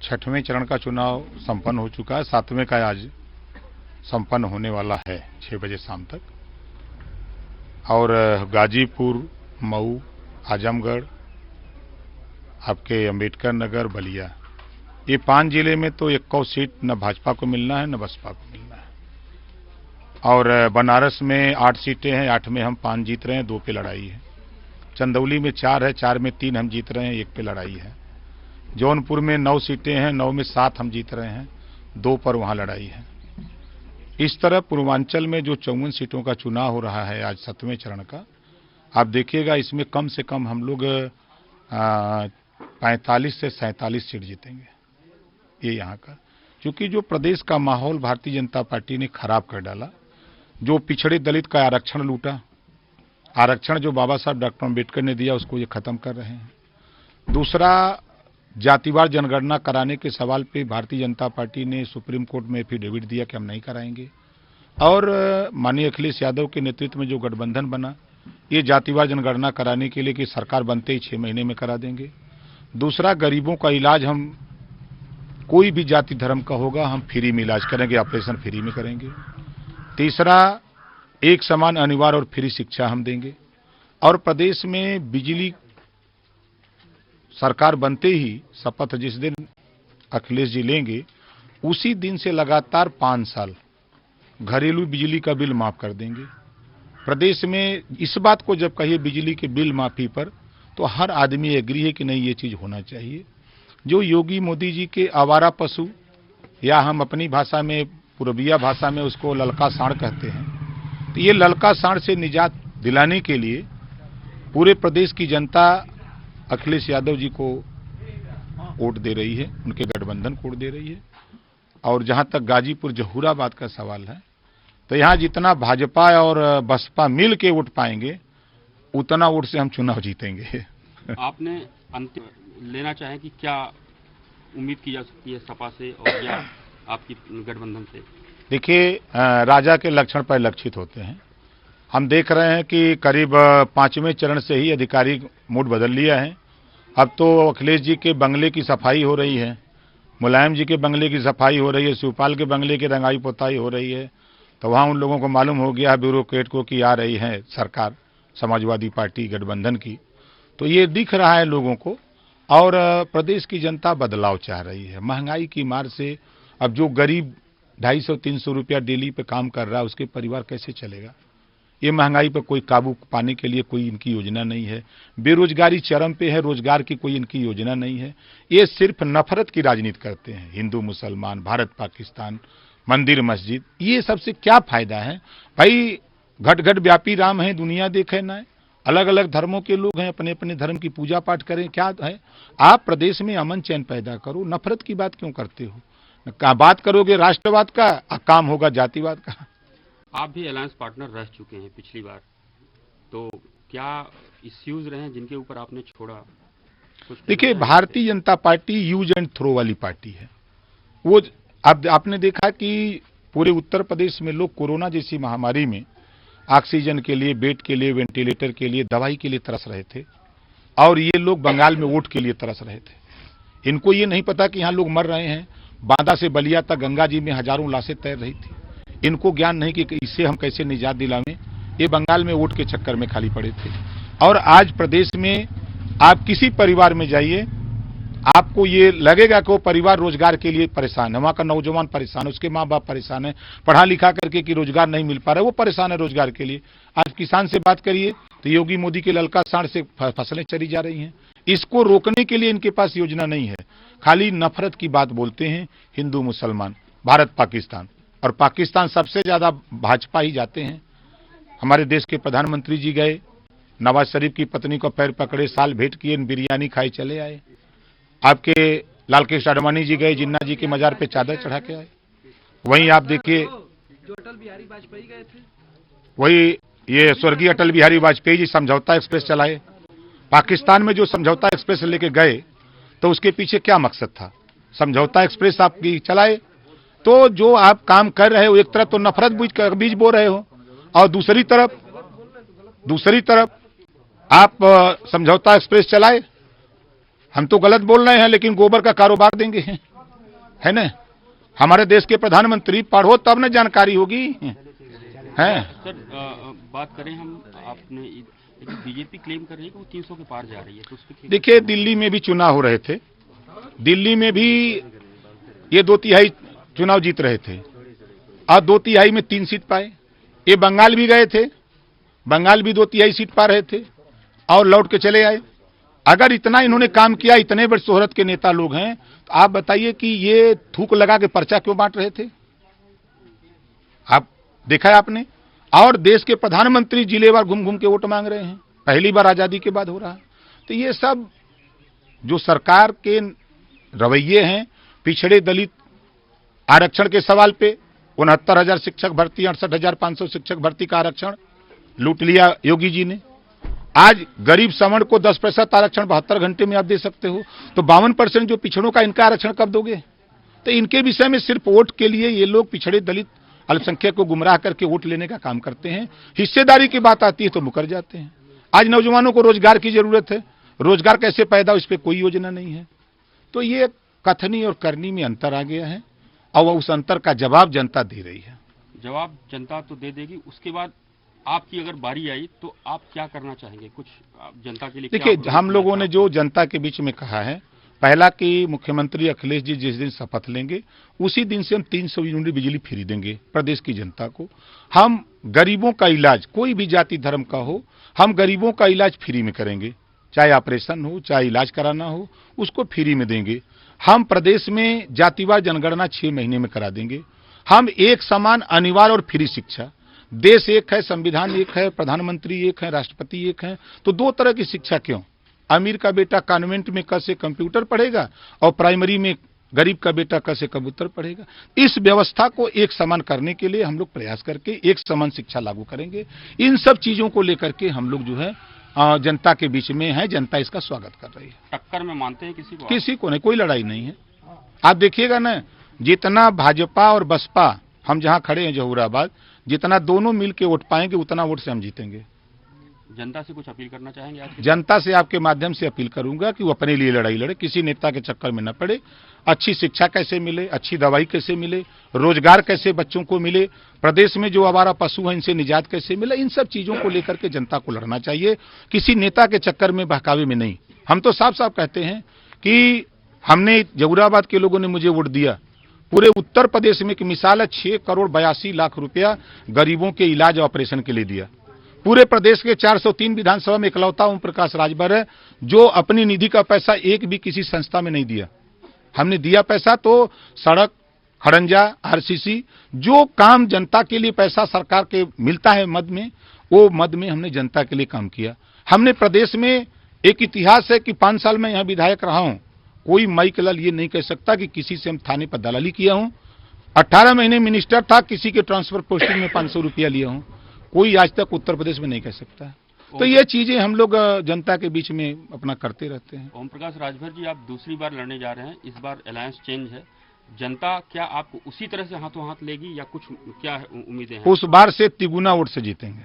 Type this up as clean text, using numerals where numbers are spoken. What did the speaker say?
छठवें चरण का चुनाव संपन्न हो चुका है। सातवें का आज संपन्न होने वाला है 6 बजे शाम तक। और गाजीपुर, मऊ, आजमगढ़, आपके अंबेडकर नगर, बलिया, ये 5 जिले में तो 1 सीट न भाजपा को मिलना है न बसपा को मिलना है। और बनारस में 8 सीटें हैं, 8 में हम 5 जीत रहे हैं, 2 पे लड़ाई है। चंदौली में 4 है, 4 में 3 हम जीत रहे हैं, 1 पे लड़ाई है। जौनपुर में 9 सीटें हैं, 9 में 7 हम जीत रहे हैं, 2 पर वहां लड़ाई है। इस तरह पूर्वांचल में जो 54 सीटों का चुनाव हो रहा है आज 7वें चरण का, आप देखिएगा इसमें कम से कम हम लोग 45 से 47 सीट जीतेंगे। ये यहाँ का, क्योंकि जो प्रदेश का माहौल भारतीय जनता पार्टी ने खराब कर डाला, जो पिछड़े दलित का आरक्षण लूटा, आरक्षण जो बाबा साहब डॉक्टर अम्बेडकर ने दिया उसको ये खत्म कर रहे हैं। दूसरा, जातिवार जनगणना कराने के सवाल पे भारतीय जनता पार्टी ने सुप्रीम कोर्ट में एफिडेविट दिया कि हम नहीं कराएंगे। और माननीय अखिलेश यादव के नेतृत्व में जो गठबंधन बना, ये जातिवार जनगणना कराने के लिए कि सरकार बनते ही 6 महीने में करा देंगे। दूसरा, गरीबों का इलाज हम कोई भी जाति धर्म का होगा हम फ्री में इलाज करेंगे, ऑपरेशन फ्री में करेंगे। तीसरा, एक समान अनिवार्य और फ्री शिक्षा हम देंगे। और प्रदेश में बिजली सरकार बनते ही शपथ जिस दिन अखिलेश जी लेंगे उसी दिन से लगातार 5 साल घरेलू बिजली का बिल माफ कर देंगे। प्रदेश में इस बात को जब कहिए बिजली के बिल माफी पर, तो हर आदमी एग्री है कि नहीं ये चीज होना चाहिए। जो योगी मोदी जी के आवारा पशु, या हम अपनी भाषा में पूर्विया भाषा में उसको ललका साँड़ कहते हैं, तो ये ललका साँड़ से निजात दिलाने के लिए पूरे प्रदेश की जनता अखिलेश यादव जी को वोट दे रही है, उनके गठबंधन को वोट दे रही है। और जहां तक गाजीपुर जहूराबाद का सवाल है, तो यहां जितना भाजपा और बसपा मिल के वोट पाएंगे उतना वोट से हम चुनाव जीतेंगे। आपने अंतिम लेना चाहें कि क्या उम्मीद की जा सकती है सपा से और या आपकी गठबंधन से? देखिए, राजा के लक्षण पर लक्षित होते हैं। हम देख रहे हैं कि करीब 5वें चरण से ही अधिकारी मूड बदल लिया है। अब तो अखिलेश जी के बंगले की सफाई हो रही है, मुलायम जी के बंगले की सफाई हो रही है, शिवपाल के बंगले की रंगाई पोताई हो रही है। तो वहाँ उन लोगों को मालूम हो गया ब्यूरोक्रेट को कि आ रही है सरकार समाजवादी पार्टी गठबंधन की। तो ये दिख रहा है लोगों को। और प्रदेश की जनता बदलाव चाह रही है। महंगाई की मार से अब जो गरीब 250-300 रुपया डेली पे काम कर रहा है उसके परिवार कैसे चलेगा? ये महंगाई पर कोई काबू पाने के लिए कोई इनकी योजना नहीं है। बेरोजगारी चरम पे है, रोजगार की कोई इनकी योजना नहीं है। ये सिर्फ नफरत की राजनीति करते हैं। हिंदू मुसलमान, भारत पाकिस्तान, मंदिर मस्जिद, ये सबसे क्या फायदा है भाई? घट घट व्यापी राम है, दुनिया देखे ना है। अलग अलग धर्मों के लोग हैं, अपने अपने धर्म की पूजा पाठ करें, क्या है? आप प्रदेश में अमन चैन पैदा करो, नफरत की बात क्यों करते हो? बात करोगे राष्ट्रवाद का, काम होगा जातिवाद का। आप भी अलायंस पार्टनर रह चुके हैं पिछली बार, तो क्या इश्यूज रहे हैं जिनके ऊपर आपने छोड़ा? देखिए, Bharatiya Janata party use and throw वाली पार्टी है। वो अब आपने देखा कि पूरे उत्तर प्रदेश में लोग कोरोना जैसी महामारी में ऑक्सीजन के लिए, बेड के लिए, वेंटिलेटर के लिए, दवाई के लिए तरस रहे थे। और ये लोग बंगाल में वोट के लिए तरस रहे थे। इनको ये नहीं पता कि यहाँ लोग मर रहे हैं। बांदा से बलिया तक गंगा जी में हजारों लाशें तैर रही थी। इनको ज्ञान नहीं कि इससे हम कैसे निजात दिलावें। ये बंगाल में वोट के चक्कर में खाली पड़े थे। और आज प्रदेश में आप किसी परिवार में जाइए, आपको ये लगेगा कि वो परिवार रोजगार के लिए परेशान है। वहां का नौजवान परेशान है, उसके माँ बाप परेशान है, पढ़ा लिखा करके कि रोजगार नहीं मिल पा रहा है, वो परेशान है रोजगार के लिए। आज किसान से बात करिए तो योगी मोदी के ललका साँड़ से फसलें चली जा रही हैं। इसको रोकने के लिए इनके पास योजना नहीं है। खाली नफरत की बात बोलते हैं। हिंदू मुसलमान, भारत पाकिस्तान, और पाकिस्तान सबसे ज्यादा भाजपा ही जाते हैं। हमारे देश के प्रधानमंत्री जी गए, नवाज शरीफ की पत्नी को पैर पकड़े, साल भेंट किए, बिरयानी खाए चले आए। आपके लाल कृष्ण आडवाणी जी गए, जिन्ना जी के मजार पे चादर चढ़ा के आए। वहीं आप देखिए, जो अटल बिहारी वाजपेयी गए थे, वही ये स्वर्गीय अटल बिहारी वाजपेयी जी समझौता एक्सप्रेस चलाए। पाकिस्तान में जो समझौता एक्सप्रेस लेके गए तो उसके पीछे क्या मकसद था? समझौता एक्सप्रेस आप चलाए तो जो आप काम कर रहे हो, एक तरफ तो नफरत बीज बो रहे हो, और दूसरी तरफ आप समझौता एक्सप्रेस चलाए। हम तो गलत बोल रहे हैं, लेकिन गोबर का कारोबार देंगे। है ना? हमारे देश के प्रधानमंत्री, पढ़ो तब न जानकारी होगी है। सर बात करें हम, आपने बीजेपी क्लेम कर रही है कि वो 300 के पार जा रही है, तो उस पर देखिए, दिल्ली में भी चुनाव हो रहे थे, दिल्ली में भी ये 2/3 चुनाव जीत रहे थे और 2/3 में 3 सीट पाए। ये बंगाल भी गए थे, बंगाल भी 2/3 सीट पा रहे थे और लौट के चले आए। अगर इतना इन्होंने काम किया, इतने बड़े शोहरत के नेता लोग हैं, तो आप बताइए कि ये थूक लगा के पर्चा क्यों बांट रहे थे? आप देखा है आपने? और देश के प्रधानमंत्री जिलेवार घूम घूम के वोट मांग रहे हैं, पहली बार आजादी के बाद हो रहा है। तो ये सब जो सरकार के रवैये हैं, पिछड़े दलित आरक्षण के सवाल पे 69,000 शिक्षक भर्ती, 68,500 शिक्षक भर्ती का आरक्षण लूट लिया योगी जी ने। आज गरीब सवर्ण को 10% आरक्षण 72 घंटे में आप दे सकते हो, तो 52% जो पिछड़ों का, इनका आरक्षण कब दोगे? तो इनके विषय में सिर्फ वोट के लिए ये लोग पिछड़े दलित अल्पसंख्यक को गुमराह करके वोट लेने का काम करते हैं। हिस्सेदारी की बात आती है तो मुकर जाते हैं। आज नौजवानों को रोजगार की जरूरत है, रोजगार कैसे पैदा हो, इस पर कोई योजना नहीं है। तो ये कथनी और करनी में अंतर आ गया है और उस अंतर का जवाब जनता दे रही है। जवाब जनता तो दे देगी, उसके बाद आपकी अगर बारी आई तो आप क्या करना चाहेंगे? कुछ आप जनता के लिए देखिए, क्या हम लोगों ने जो जनता के बीच में कहा है, पहला कि मुख्यमंत्री अखिलेश जी जिस दिन शपथ लेंगे उसी दिन से हम 300 यूनिट बिजली फ्री देंगे प्रदेश की जनता को। हम गरीबों का इलाज, कोई भी जाति धर्म का हो, हम गरीबों का इलाज फ्री में करेंगे, चाहे ऑपरेशन हो, चाहे इलाज कराना हो, उसको फ्री में देंगे। हम प्रदेश में जातिवार जनगणना 6 महीने में करा देंगे। हम एक समान, अनिवार्य और फ्री शिक्षा, देश एक है, संविधान एक है, प्रधानमंत्री एक है, राष्ट्रपति एक है, तो 2 तरह की शिक्षा क्यों? अमीर का बेटा कॉन्वेंट में क से कंप्यूटर पढ़ेगा और प्राइमरी में गरीब का बेटा क से कबूतर पढ़ेगा। इस व्यवस्था को एक समान करने के लिए हम लोग प्रयास करके एक समान शिक्षा लागू करेंगे। इन सब चीजों को लेकर के हम लोग जो है जनता के बीच में है, जनता इसका स्वागत कर रही है। टक्कर में मानते हैं किसी को? किसी को नहीं, कोई लड़ाई नहीं है। आप देखिएगा ना, जितना भाजपा और बसपा, हम जहां खड़े हैं जहूराबाद, जितना दोनों मिल के वोट पाएंगे उतना वोट से हम जीतेंगे। जनता से कुछ अपील करना चाहेंगे आज? जनता से आपके माध्यम से अपील करूंगा कि वो अपने लिए लड़ाई लड़े, किसी नेता के चक्कर में न पड़े। अच्छी शिक्षा कैसे मिले, अच्छी दवाई कैसे मिले, रोजगार कैसे बच्चों को मिले, प्रदेश में जो आवारा पशु हैं इनसे निजात कैसे मिले, इन सब चीजों को लेकर के जनता को लड़ना चाहिए, किसी नेता के चक्कर में, बहकावे में नहीं। हम तो साफ साफ कहते हैं कि हमने, जहूराबाद के लोगों ने मुझे वोट दिया, पूरे उत्तर प्रदेश में एक मिसाल है, 6 करोड़ 82 लाख रुपया गरीबों के इलाज ऑपरेशन के लिए दिया। पूरे प्रदेश के 403 विधानसभा में इकलौता ओम प्रकाश राजभर है जो अपनी निधि का पैसा एक भी किसी संस्था में नहीं दिया। हमने दिया पैसा तो सड़क, खड़ंजा, आरसीसी, जो काम जनता के लिए पैसा सरकार के मिलता है मद में, वो मद में हमने जनता के लिए काम किया। हमने प्रदेश में, एक इतिहास है कि 5 साल में यहाँ विधायक रहा हूं, कोई माइक लाल ये नहीं कह सकता कि किसी से हम थाने पर दलाली किया हूं। 18 महीने मिनिस्टर था, किसी के ट्रांसफर पोस्टिंग में 500 रुपया लिया हूं, कोई आज तक उत्तर प्रदेश में नहीं कह सकता। तो ये चीजें हम लोग जनता के बीच में अपना करते रहते हैं। ओम प्रकाश राजभर जी, आप दूसरी बार लड़ने जा रहे हैं, इस बार अलायंस चेंज है, जनता क्या आपको उसी तरह से हाथों हाथ लेगी या कुछ क्या उम्मीदें हैं? उस बार से तिगुना वोट से जीतेंगे।